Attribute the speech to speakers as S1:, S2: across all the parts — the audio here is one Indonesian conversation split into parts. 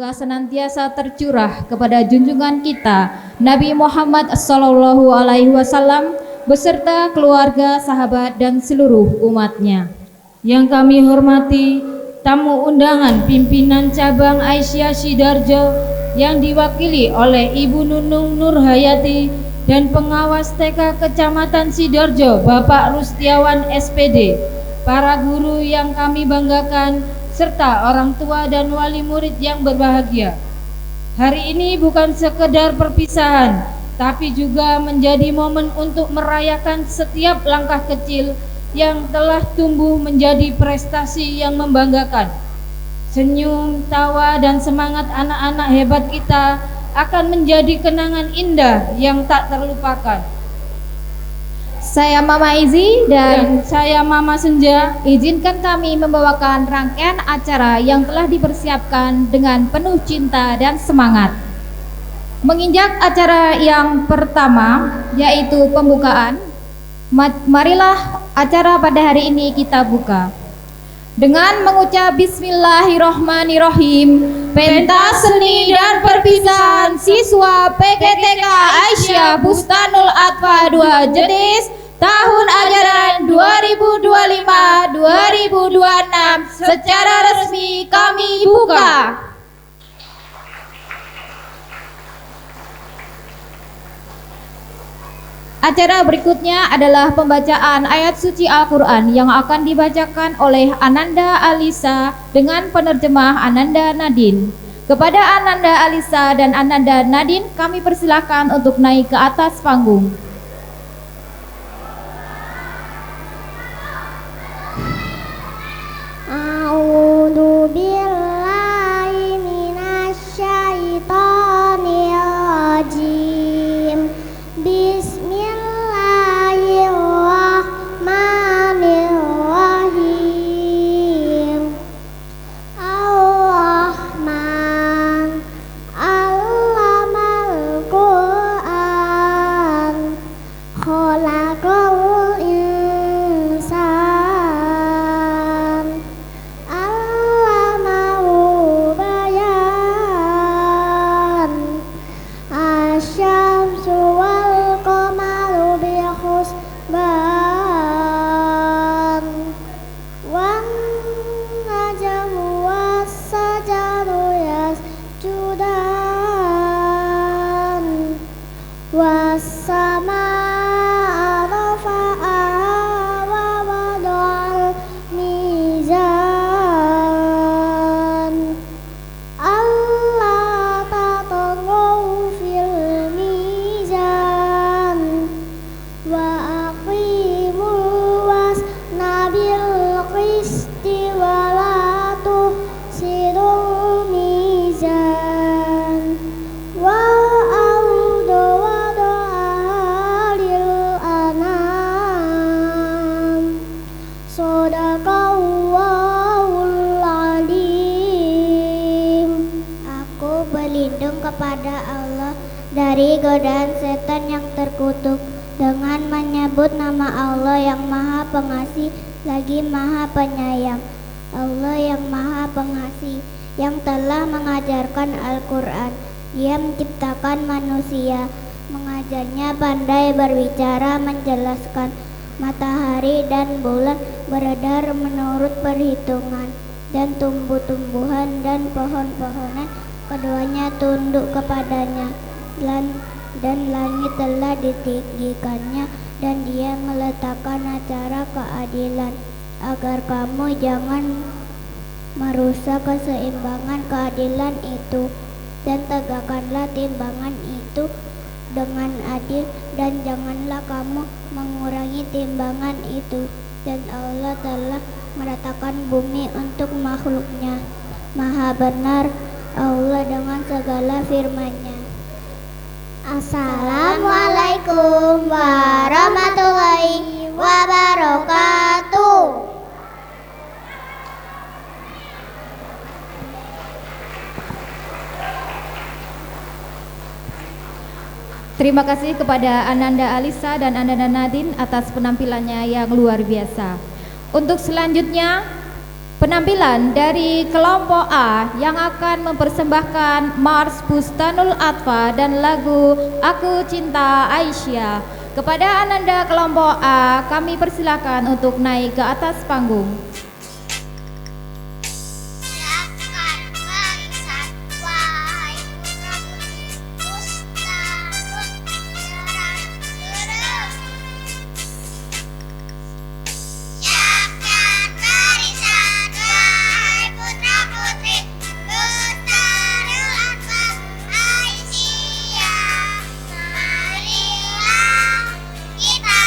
S1: semoga senantiasa tercurah kepada junjungan kita Nabi Muhammad SAW beserta keluarga, sahabat, dan seluruh umatnya.
S2: Yang kami hormati tamu undangan pimpinan cabang Aisyah Sidoarjo yang diwakili oleh Ibu Nunung Nurhayati dan pengawas TK Kecamatan Sidoarjo Bapak Rustiawan SPD, para guru yang kami banggakan, serta orang tua dan wali murid yang berbahagia. Hari ini bukan sekedar perpisahan, tapi juga menjadi momen untuk merayakan setiap langkah kecil yang telah tumbuh menjadi prestasi yang membanggakan. Senyum, tawa, dan semangat anak-anak hebat kita akan menjadi kenangan indah yang tak terlupakan.
S1: Saya Mama Izi
S2: Dan saya Mama Senja.
S1: izinkan kami membawakan rangkaian acara yang telah dipersiapkan dengan penuh cinta dan semangat. Menginjak acara yang pertama, yaitu pembukaan, marilah acara pada hari ini kita buka dengan mengucap Bismillahirrohmanirrohim. Pentas seni dan perpisahan siswa PGTK Aisyah Bustanul Atfa 2 Jetis tahun ajaran 2025-2026 secara resmi kami buka. Acara berikutnya adalah pembacaan ayat suci Al-Quran yang akan dibacakan oleh Ananda Alisa dengan penerjemah Ananda Nadine. Kepada Ananda Alisa dan Ananda Nadine, kami persilahkan untuk naik ke atas panggung.
S3: A'udzu billahi minasyaitonir rajim. Bismillahirrahmanirrahim. Ar-Rahman 'allamal Qur'an, khalaqal insan, 'allamahu bayan. Asy-syamsu wal qamaru bi husban, wan najmu was sajaru yasjudan, was samaa rafa'aha wa wada'al mizan. Allah tatghaw fil mizan, wa aqimul wazna bil qisti wa la tuhsirul mizan. Wal arda wada'aha lil anam. Shadaqallahul alim. Aku berlindung kepada Allah dari godaan setan yang terkutuk dengan menyebut nama Allah yang Maha Pengasih lagi Maha Penyayang. Allah yang Maha Pengasih yang telah mengajarkan Al-Quran. Dia menciptakan manusia, mengajarnya pandai berbicara, menjelaskan matahari dan bulan beredar menurut perhitungan, dan tumbuh-tumbuhan dan pohon-pohonan keduanya tunduk kepadanya, dan langit telah ditinggikannya, dan dia meletakkan acara keadilan agar kamu jangan merusak keseimbangan keadilan itu, dan tegakkanlah timbangan itu dengan adil, dan janganlah kamu mengurangi timbangan itu. Dan Allah telah meratakan bumi untuk makhluknya. Maha benar Allah dengan segala firman-Nya. Assalamualaikum warahmatullahi wabarakatuh.
S1: Terima kasih kepada Ananda Alisa dan Ananda Nadine atas penampilannya yang luar biasa. Untuk selanjutnya Penampilan dari kelompok A yang akan mempersembahkan Mars Bustanul Atfa dan lagu Aku Cinta Aisyah. Kepada Ananda kelompok A, kami persilakan untuk naik ke atas panggung.
S3: Kita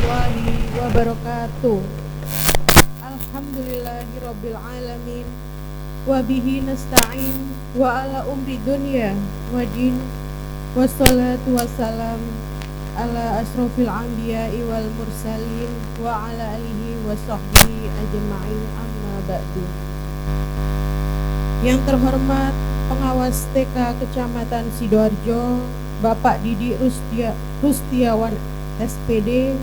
S4: warahmatullahi wabarakatuh. Alhamdulillahirabbil alamin wa bihi nasta'in wa ala umri dunya wa din wassalatu wassalam ala asrofil anbiya'i wal mursalin wa ala alihi wa sahbihi ajma'in, amma ba'du. Yang terhormat Pengawas TK Kecamatan Sidoarjo Bapak Didi Rustiawan SPD,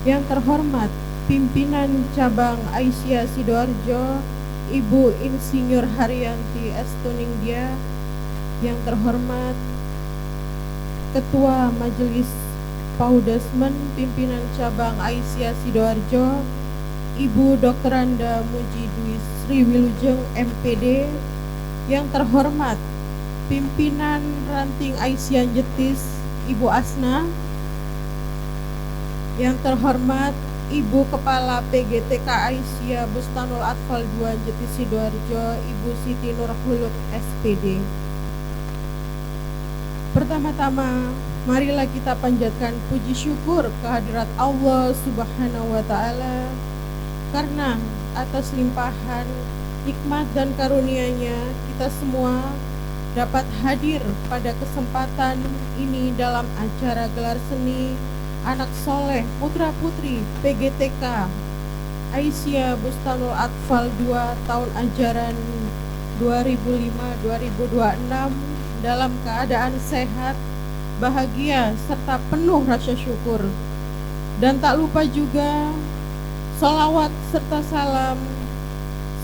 S4: yang terhormat Pimpinan Cabang Aisyah Sidoarjo Ibu Insinyur Haryanti Estuningdia, yang terhormat Ketua Majelis Paudesmen Pimpinan Cabang Aisyah Sidoarjo Ibu Dr. Anda Muji Dwi Sriwilujeng MPD, yang terhormat Pimpinan Ranting Aisyah Jetis Ibu Asna, yang terhormat Ibu Kepala PGTK Aisyah Bustanul Atfal 2 Jetis Sidoarjo Ibu Siti Nurhuluk SPD. Pertama-tama, marilah kita panjatkan puji syukur kehadirat Allah Subhanahu wa Ta'ala, karena atas limpahan nikmat dan karunia-Nya kita semua dapat hadir pada kesempatan ini dalam acara gelar seni Anak Soleh Putra Putri PGTK Aisyah Bustanul Atfal 2 tahun ajaran 2005-2026 dalam keadaan sehat, bahagia, serta penuh rasa syukur. Dan tak lupa juga sholawat serta salam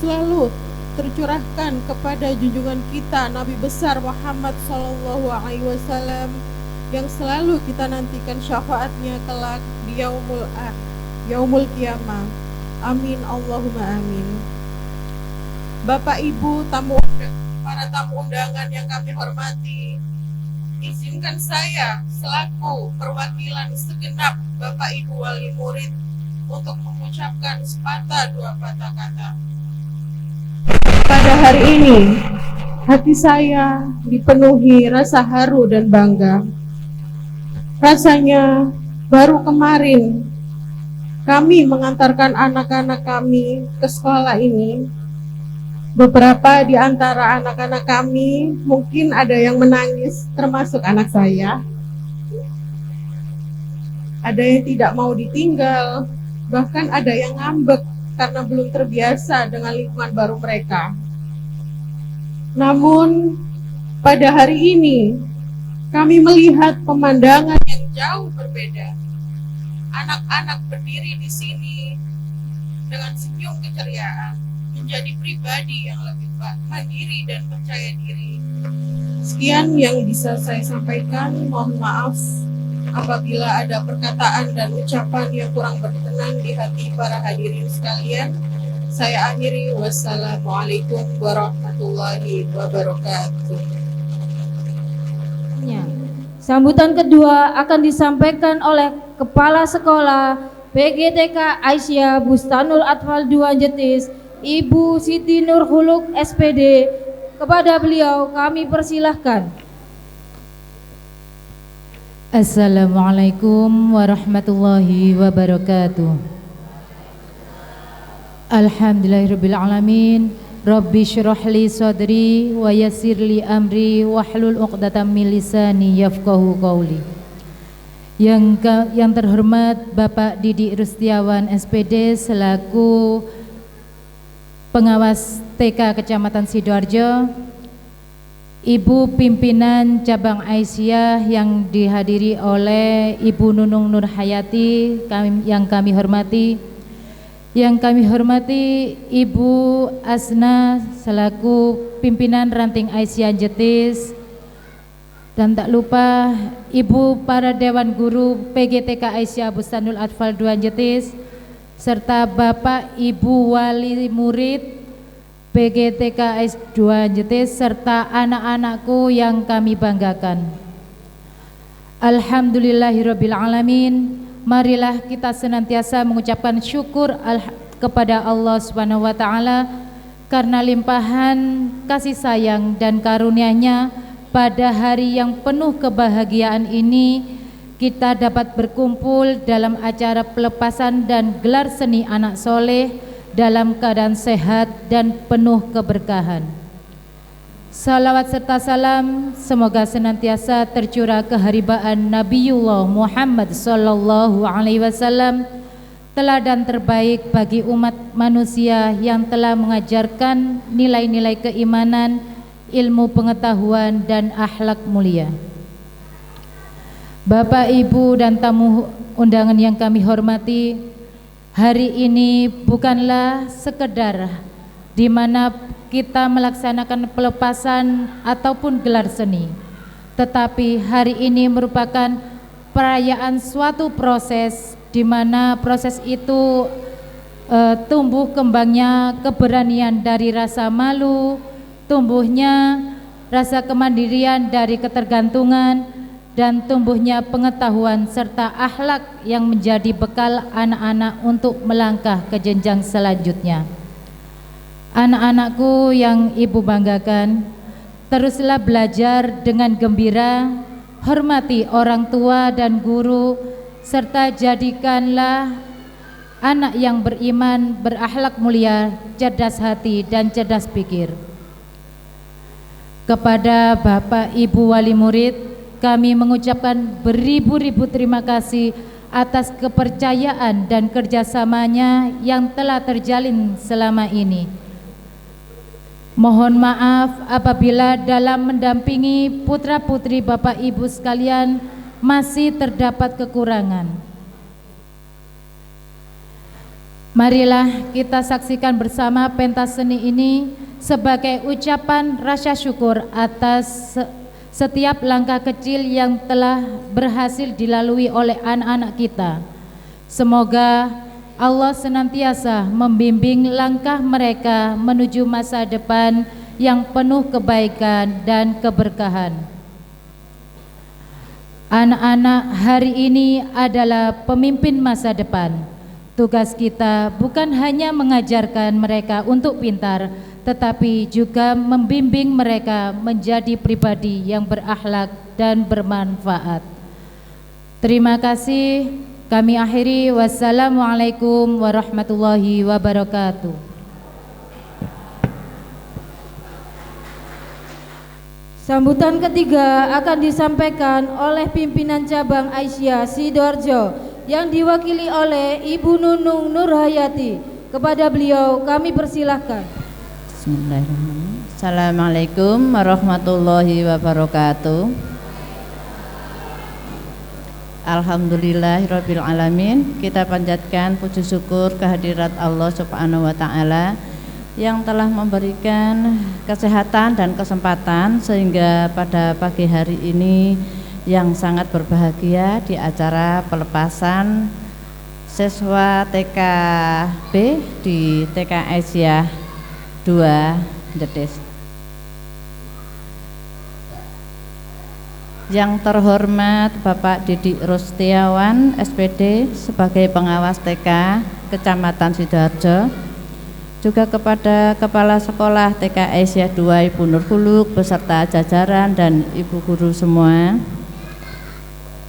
S4: selalu tercurahkan kepada junjungan kita Nabi besar Muhammad SAW, yang selalu kita nantikan syafaatnya kelak di yaumul qiyamah. Amin Allahumma amin. Bapak Ibu para tamu undangan yang kami hormati, izinkan saya selaku perwakilan segenap Bapak Ibu wali murid untuk mengucapkan sepatah dua patah kata. Pada hari ini, hati saya dipenuhi rasa haru dan bangga. Rasanya baru kemarin kami mengantarkan anak-anak kami ke sekolah ini. Beberapa di antara anak-anak kami mungkin ada yang menangis, termasuk anak saya. Ada yang tidak mau ditinggal, bahkan ada yang ngambek karena belum terbiasa dengan lingkungan baru mereka. Namun pada hari ini kami melihat pemandangan yang jauh berbeda. Anak-anak berdiri di sini dengan senyum keceriaan, menjadi pribadi yang lebih mandiri dan percaya diri. Sekian yang bisa saya sampaikan. Mohon maaf apabila ada perkataan dan ucapan yang kurang berkenan di hati para hadirin sekalian. Saya akhiri, wassalamualaikum warahmatullahi wabarakatuh.
S2: Sambutan kedua akan disampaikan oleh Kepala Sekolah PGTK Aisyah Bustanul Atfal 2 Jetis Ibu Siti Nurhuluk SPD. Kepada beliau kami persilahkan.
S5: Assalamualaikum warahmatullahi wabarakatuh. Alhamdulillahirabbil alamin. Rabbi syrah li sadri wa yassir li amri wahlul 'uqdatam min lisani yafqahu qauli. Yang terhormat Bapak Didi Rustiawan SPD selaku Pengawas TK Kecamatan Sidoarjo, Ibu Pimpinan Cabang Aisyah yang dihadiri oleh Ibu Nunung Nurhayati yang kami hormati, yang kami hormati Ibu Asna selaku Pimpinan Ranting Aisyah Jetis, dan tak lupa Ibu para Dewan Guru PGTK Aisyah Bustanul Atfal 2 Jetis, serta Bapak Ibu Wali Murid PGTK S2 Jetis, serta anak-anakku yang kami banggakan. Alhamdulillahirabbil alamin. Marilah kita senantiasa mengucapkan syukur kepada Allah Subhanahu wa Ta'ala karena limpahan kasih sayang dan karunia-Nya pada hari yang penuh kebahagiaan ini kita dapat berkumpul dalam acara pelepasan dan gelar seni anak soleh dalam keadaan sehat dan penuh keberkahan. Salawat serta salam semoga senantiasa tercurah keharibaan Nabiullah Muhammad sallallahu alaihi wasallam, teladan terbaik bagi umat manusia yang telah mengajarkan nilai-nilai keimanan, ilmu pengetahuan dan akhlak mulia. Bapak, Ibu dan tamu undangan yang kami hormati, hari ini bukanlah sekedar di mana kita melaksanakan pelepasan ataupun gelar seni, tetapi hari ini merupakan perayaan suatu proses di mana proses itu tumbuh kembangnya keberanian dari rasa malu, tumbuhnya rasa kemandirian dari ketergantungan, dan tumbuhnya pengetahuan serta akhlak yang menjadi bekal anak-anak untuk melangkah ke jenjang selanjutnya. Anak-anakku yang Ibu banggakan, teruslah belajar dengan gembira, hormati orang tua dan guru, serta jadikanlah anak yang beriman, berakhlak mulia, cerdas hati dan cerdas pikir. Kepada Bapak Ibu wali murid, kami mengucapkan beribu-ribu terima kasih atas kepercayaan dan kerjasamanya yang telah terjalin selama ini. Mohon maaf apabila dalam mendampingi putra-putri Bapak Ibu sekalian masih terdapat kekurangan. Marilah kita saksikan bersama pentas seni ini sebagai ucapan rasa syukur atas setiap langkah kecil yang telah berhasil dilalui oleh anak-anak kita. Semoga Allah senantiasa membimbing langkah mereka menuju masa depan yang penuh kebaikan dan keberkahan. Anak-anak hari ini adalah pemimpin masa depan. Tugas kita bukan hanya mengajarkan mereka untuk pintar, tetapi juga membimbing mereka menjadi pribadi yang berakhlak dan bermanfaat. Terima kasih. Kami akhiri. Wassalamualaikum warahmatullahi wabarakatuh.
S2: Sambutan ketiga akan disampaikan oleh pimpinan cabang Aisyah Sidoarjo yang diwakili oleh Ibu Nunung Nurhayati. Kepada beliau kami persilahkan.
S6: Bismillahirrahmanirrahim. Assalamualaikum warahmatullahi wabarakatuh. Alhamdulillahirabbil alamin. Kita panjatkan puji syukur kehadirat Allah Subhanahu wa taala yang telah memberikan kesehatan dan kesempatan sehingga pada pagi hari ini yang sangat berbahagia di acara pelepasan siswa TKB di TK Aisyah 2 Jetis. Yang terhormat Bapak Didik Rustiawan SPD sebagai pengawas TK Kecamatan Sidoarjo, juga kepada Kepala Sekolah TK Aisyah 2 Ibu Nur Huluk beserta jajaran dan Ibu Guru semua,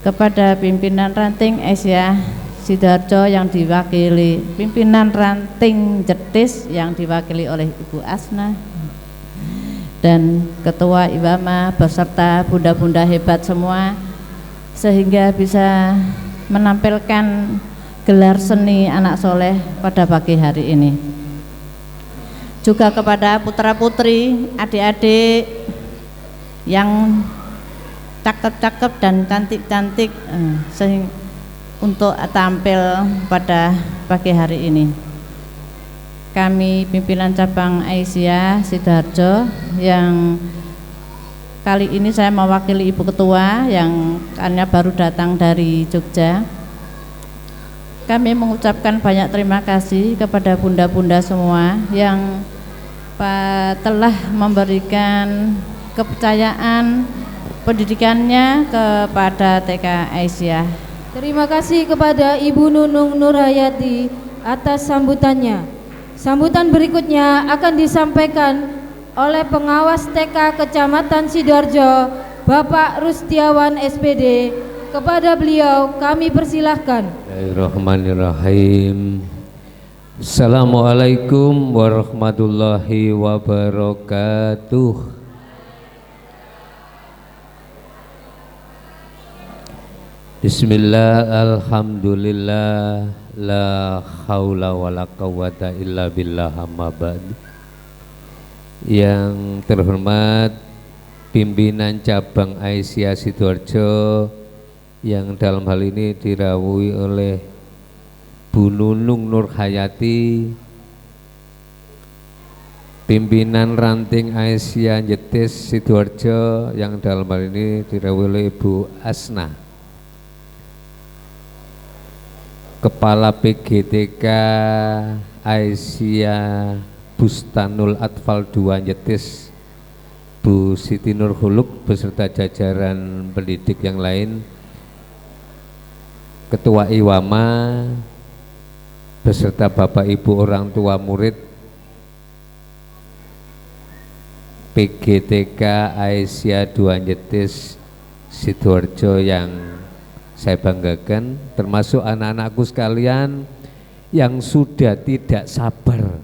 S6: kepada pimpinan ranting Aisyah Sidoarjo yang diwakili pimpinan ranting Jetis yang diwakili oleh Ibu Asna, dan Ketua Iwama beserta bunda-bunda hebat semua sehingga bisa menampilkan gelar seni anak soleh pada pagi hari ini. Juga kepada putra-putri, adik-adik yang cakep-cakep dan cantik-cantik untuk tampil pada pagi hari ini. Kami pimpinan cabang Aisyah Sidoarjo yang kali ini saya mewakili Ibu Ketua yang karena baru datang dari Jogja. Kami mengucapkan banyak terima kasih kepada bunda-bunda semua yang telah memberikan kepercayaan pendidikannya kepada TK Aisyah.
S2: Terima kasih kepada Ibu Nunung Nurhayati atas sambutannya. Sambutan berikutnya akan disampaikan oleh pengawas TK Kecamatan Sidoarjo, Bapak Rustiawan SPD, Kepada beliau kami persilahkan.
S7: Bismillahirrahmanirrahim. Assalamualaikum warahmatullahi wabarakatuh. Bismillah, alhamdulillah, la haula wala quwata illa billah, amma ba'd. Yang terhormat pimpinan cabang Aisyah Sidoarjo yang dalam hal ini dirawui oleh Bu Nunung Nurhayati, pimpinan ranting Aisyah Jetis Sidoarjo yang dalam hal ini dirawui oleh Ibu Asna, Kepala PGTK Aisyah Bustanul Atfal 2 Jetis Bu Siti Nurhuluk beserta jajaran pendidik yang lain, Ketua Iwama beserta Bapak Ibu orang tua murid PGTK Aisyah 2 Jetis Sidoarjo yang saya banggakan, termasuk anak-anakku sekalian yang sudah tidak sabar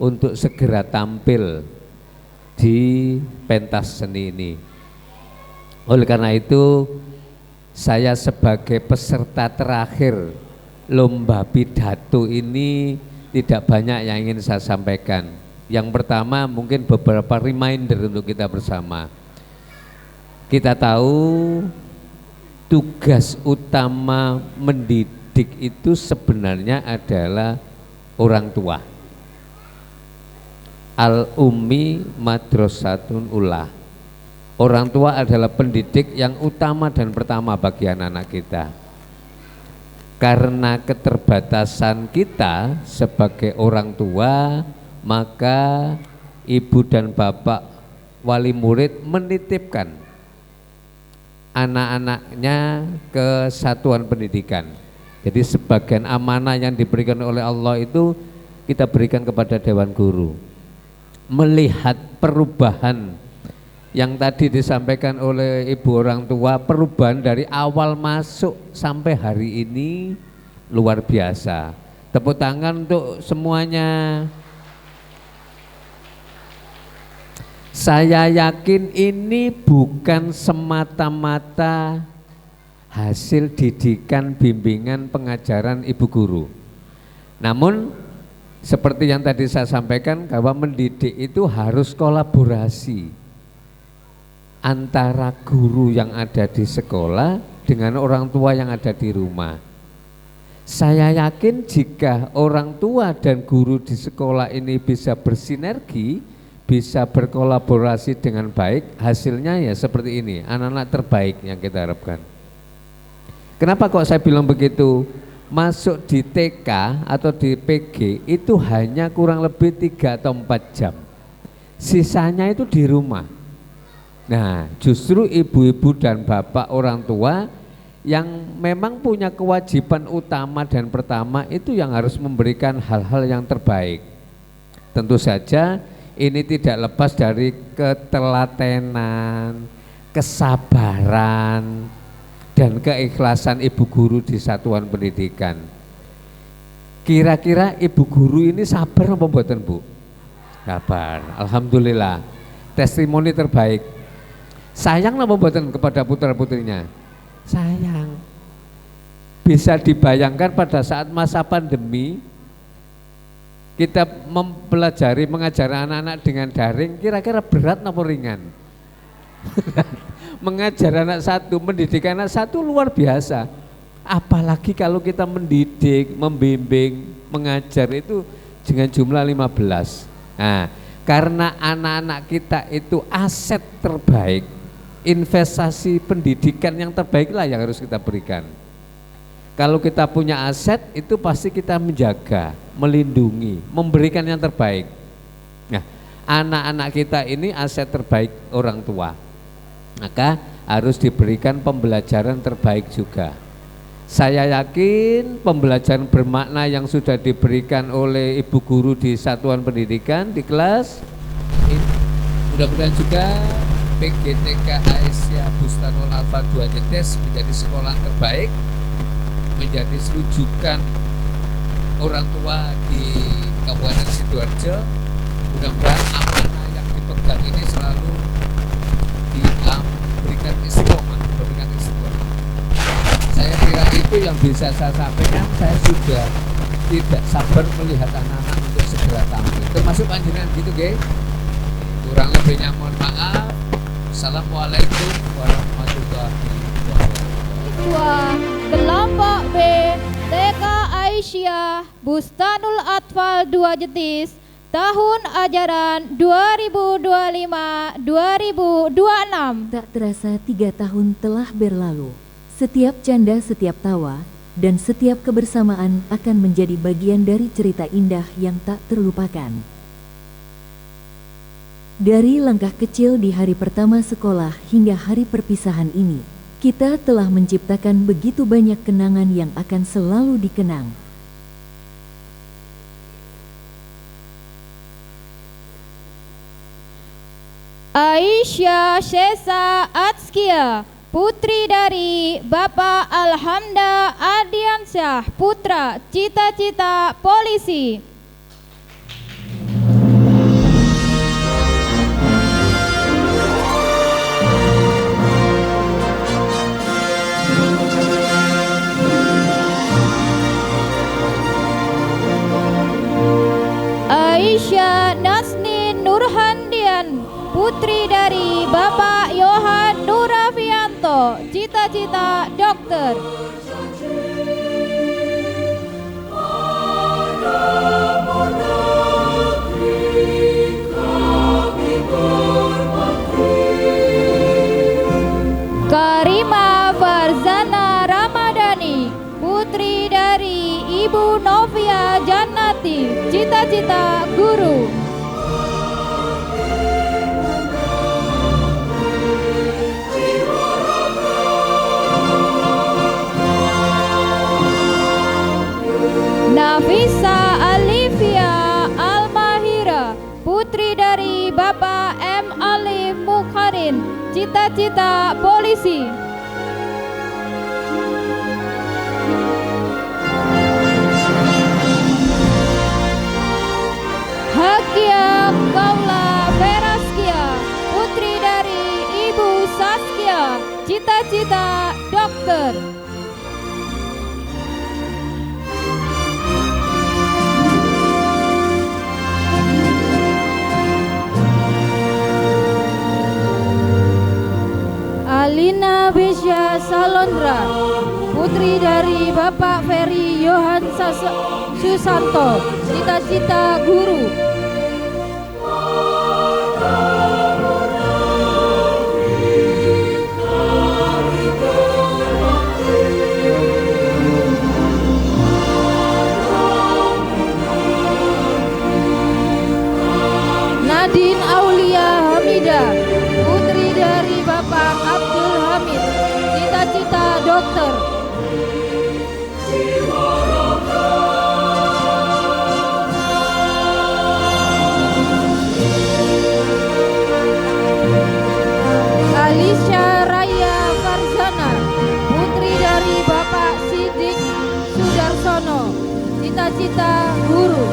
S7: untuk segera tampil di pentas seni ini. Oleh karena itu, saya sebagai peserta terakhir lomba pidato ini tidak banyak yang ingin saya sampaikan. Yang pertama mungkin beberapa reminder untuk kita bersama. Kita tahu tugas utama mendidik itu sebenarnya adalah orang tua. Al-ummi madrasatun ula. Orang tua adalah pendidik yang utama dan pertama bagi anak-anak kita. Karena keterbatasan kita sebagai orang tua, maka ibu dan bapak wali murid menitipkan anak-anaknya ke satuan pendidikan. Jadi sebagian amanah yang diberikan oleh Allah itu kita berikan kepada Dewan Guru. Melihat perubahan yang tadi disampaikan oleh ibu orang tua, perubahan dari awal masuk sampai hari ini luar biasa. Tepuk tangan untuk semuanya. Saya yakin ini bukan semata-mata hasil didikan, bimbingan, pengajaran ibu guru. Namun seperti yang tadi saya sampaikan bahwa mendidik itu harus kolaborasi antara guru yang ada di sekolah dengan orang tua yang ada di rumah. Saya yakin jika orang tua dan guru di sekolah ini bisa bersinergi, bisa berkolaborasi dengan baik, hasilnya ya seperti ini, anak-anak terbaik yang kita harapkan. Kenapa kok saya bilang begitu? Masuk di TK atau di PG itu hanya kurang lebih 3 atau 4 jam, sisanya itu di rumah. Nah, justru ibu-ibu dan bapak orang tua yang memang punya kewajiban utama dan pertama itu yang harus memberikan hal-hal yang terbaik. Tentu saja ini tidak lepas dari ketelatenan, kesabaran, dan keikhlasan ibu guru di satuan pendidikan. Kira-kira ibu guru ini sabar apa mboten, Bu? Sabar, alhamdulillah. Testimoni terbaik. Sayang apa mboten kepada putra-putrinya? Sayang. Bisa dibayangkan pada saat masa pandemi kita mempelajari, mengajar anak-anak dengan daring, kira-kira berat atau ringan? Mengajar anak satu, mendidik anak satu luar biasa. Apalagi kalau kita mendidik, membimbing, mengajar itu dengan jumlah 15. Nah, karena anak-anak kita itu aset terbaik, investasi pendidikan yang terbaik lah yang harus kita berikan. Kalau kita punya aset itu pasti kita menjaga, melindungi, memberikan yang terbaik. Nah, anak-anak kita ini aset terbaik orang tua, maka harus diberikan pembelajaran terbaik juga. Saya yakin pembelajaran bermakna yang sudah diberikan oleh ibu guru di satuan pendidikan, di kelas, mudah-mudahan juga PGTK Aisyah Bustanul Alfa 2 Jetis menjadi sekolah terbaik, menjadi rujukan orang tua di Kabupaten Sidoarjo. Mudah-mudahan amanah yang dipegang ini selalu diberikan istiqomah, Saya kira itu yang bisa saya sampaikan. Saya sudah tidak sabar melihat anak-anak untuk segera tampil, termasuk panjenengan gitu, guys. Kurang lebihnya mohon maaf. Assalamualaikum warahmatullahi wabarakatuh.
S1: Siswa kelompok B TK Aisyah Bustanul Atfal 2 Jetis tahun ajaran 2025-2026.
S8: Tak terasa 3 tahun telah berlalu. Setiap canda, setiap tawa, dan setiap kebersamaan akan menjadi bagian dari cerita indah yang tak terlupakan. Dari langkah kecil di hari pertama sekolah hingga hari perpisahan ini, kita telah menciptakan begitu banyak kenangan yang akan selalu dikenang.
S1: Aisyah Shesa Atskia, putri dari Bapak Alhamda Adiansyah Putra, cita-cita polisi. Aisyah Nasni Nurhandian, putri dari Bapak Yohan Nurafianto, cita-cita dokter. Karima Farzana Ramadhani, putri dari Ibu Novia Jannati, cita-cita guru. Nafisa Alivia Almahira, putri dari Bapak M. Alif Mukharin, cita-cita polisi. Hakia Kaula Veraskia, putri dari Ibu Saskia, cita-cita dokter. Alina Besya Salondra, putri dari Bapak Ferry Yohan Susanto, cita-cita guru. Nadine Aulia Hamida, putri dari Bapak Abdul Hamid, cita-cita dokter. Alisha Raya Farzana, putri dari Bapak Sidik Sudarsono, cita-cita guru.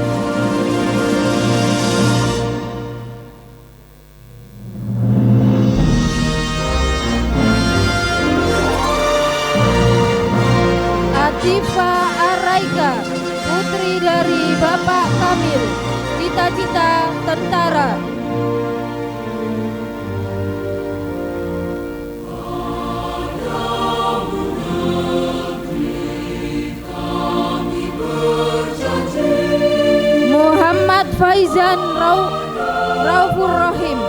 S1: Atifa Araika, putri dari Bapak Kamil, cita-cita tentara. Muhammad Faizan Raufur Rahim,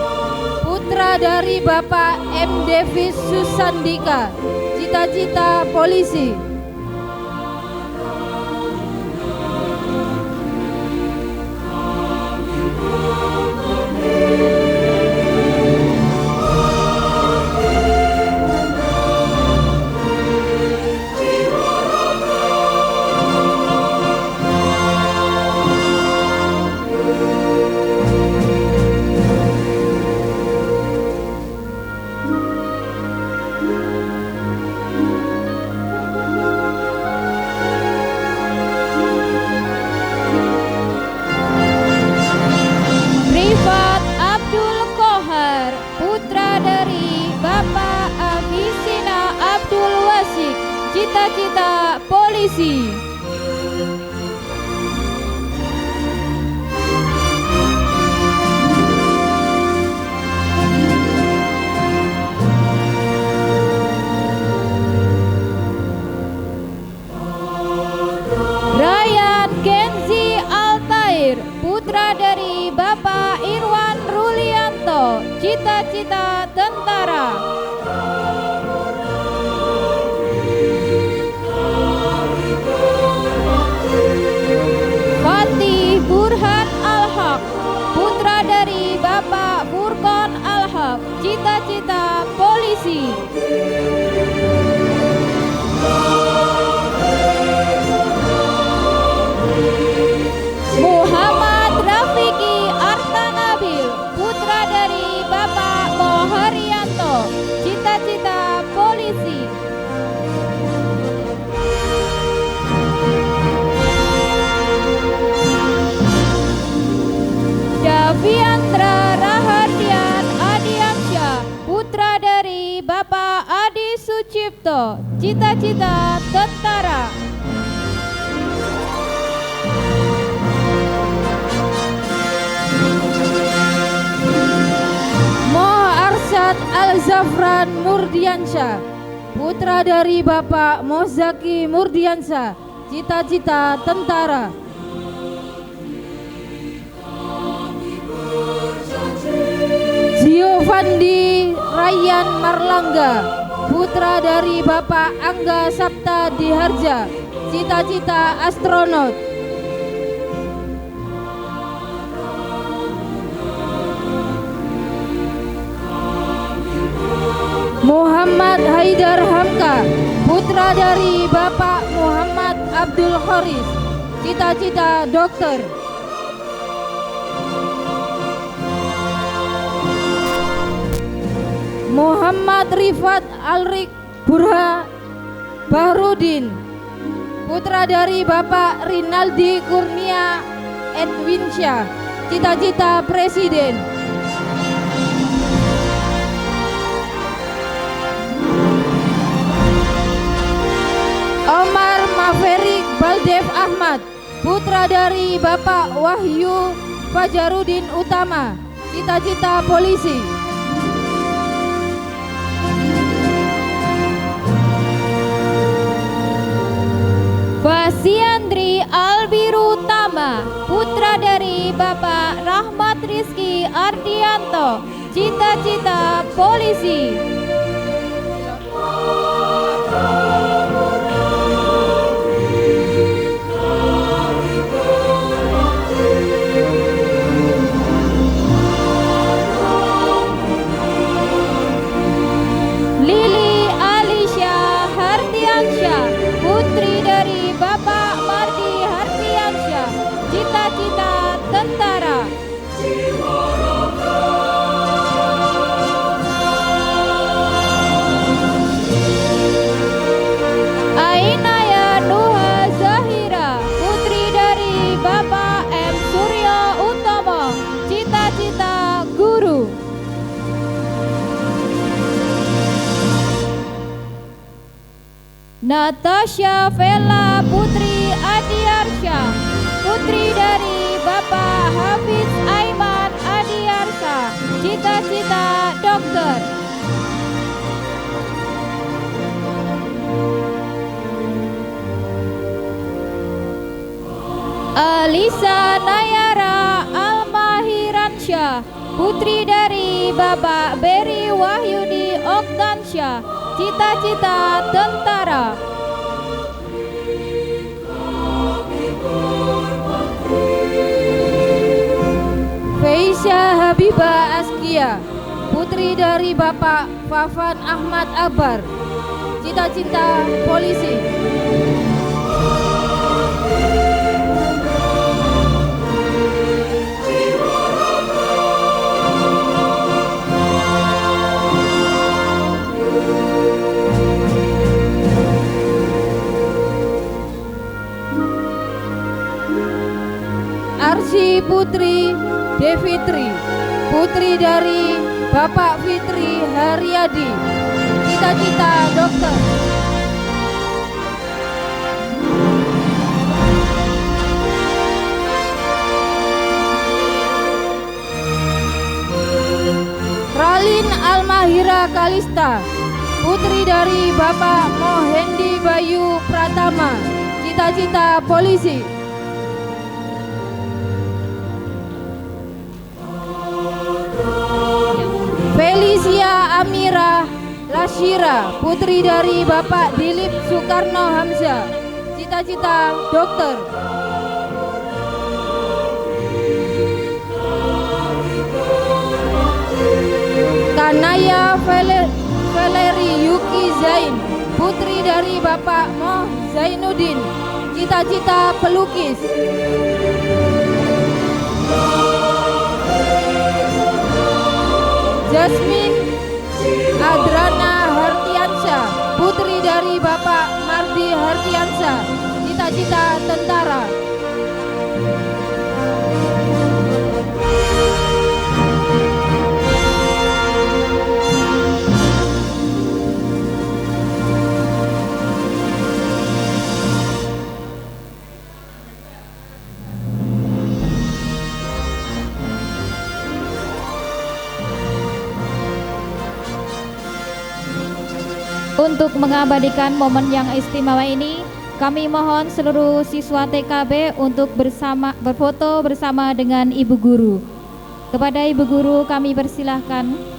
S1: putra dari Bapak M. Davis Susandika, cita-cita polisi. polisi. Ryan Kenzi Altair, putra dari Bapak Irwan Rulianto, cita-cita tentara. Fatih Burhan Al-Haq, putra dari Bapak Furqon Al-Haq, cita-cita polisi. Muhammad Rafiki Artanabil, putra dari Bapak Moharyanto, cita-cita polisi. Daviandra Rahardian Adiansyah, putra dari Bapak Adi Sucipto, cita-cita tentara. Arsyad Al-Zafran Murdiansyah, putra dari Bapak Mozaki Murdiansyah, cita-cita tentara. Giovanni Ryan Marlangga, putra dari Bapak Angga Sapta Diharja, cita-cita astronot. Muhammad Haidar Hamka, putra dari Bapak Muhammad Abdul Khoris, cita-cita dokter. Muhammad Rifat Alrik Burha Bahrudin, putra dari Bapak Rinaldi Kurnia Edwinsyah, cita-cita presiden. Omar Maverik Baldev Ahmad, putra dari Bapak Wahyu Fajarudin Utama, cita-cita polisi. Fasiandri Albiru Tama, putra dari Bapak Rahmat Rizki Ardianto, cita-cita polisi. Lili Alisha Hardiansyah, putri dari Bapak Mardi Hardiansyah, cita-cita tentara. Ainaya Nuha Zahira, putri dari Bapak M. Suryo Utomo, cita-cita guru. Natasha Vela putri Adiarsyah, putri dari Bapak Hafiz Aiman Adiarsyah, cita-cita dokter. Alisa Nayara Almahiransyah, putri dari Bapak Beri Wahyudi Oktansyah, cita-cita tentara. Feisha Habibah Askia, putri dari Bapak Fafan Ahmad Akbar, cita-cita polisi. Arsi Putri Devitri, putri dari Bapak Fitri Haryadi, cita-cita dokter.
S2: Nanda Kalista, putri dari Bapak Mohendi Bayu Pratama, cita-cita polisi. Felicia Amira Lashira, putri dari Bapak Dilip Soekarno Hamzah, cita-cita dokter. Kanaya Valeri Yuki Zain, putri dari Bapak Moh Zainuddin, cita-cita pelukis. Jasmine Adrana Hartiansyah, putri dari Bapak Mardi Hartiansyah, cita-cita tentara.
S1: Untuk mengabadikan momen yang istimewa ini, kami mohon seluruh siswa TKB untuk berfoto bersama dengan Ibu Guru. Kepada Ibu Guru kami persilahkan.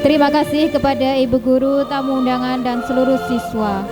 S1: Terima kasih kepada Ibu Guru, tamu undangan, dan seluruh siswa.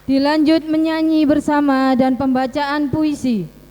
S2: Dilanjut menyanyi bersama dan pembacaan puisi.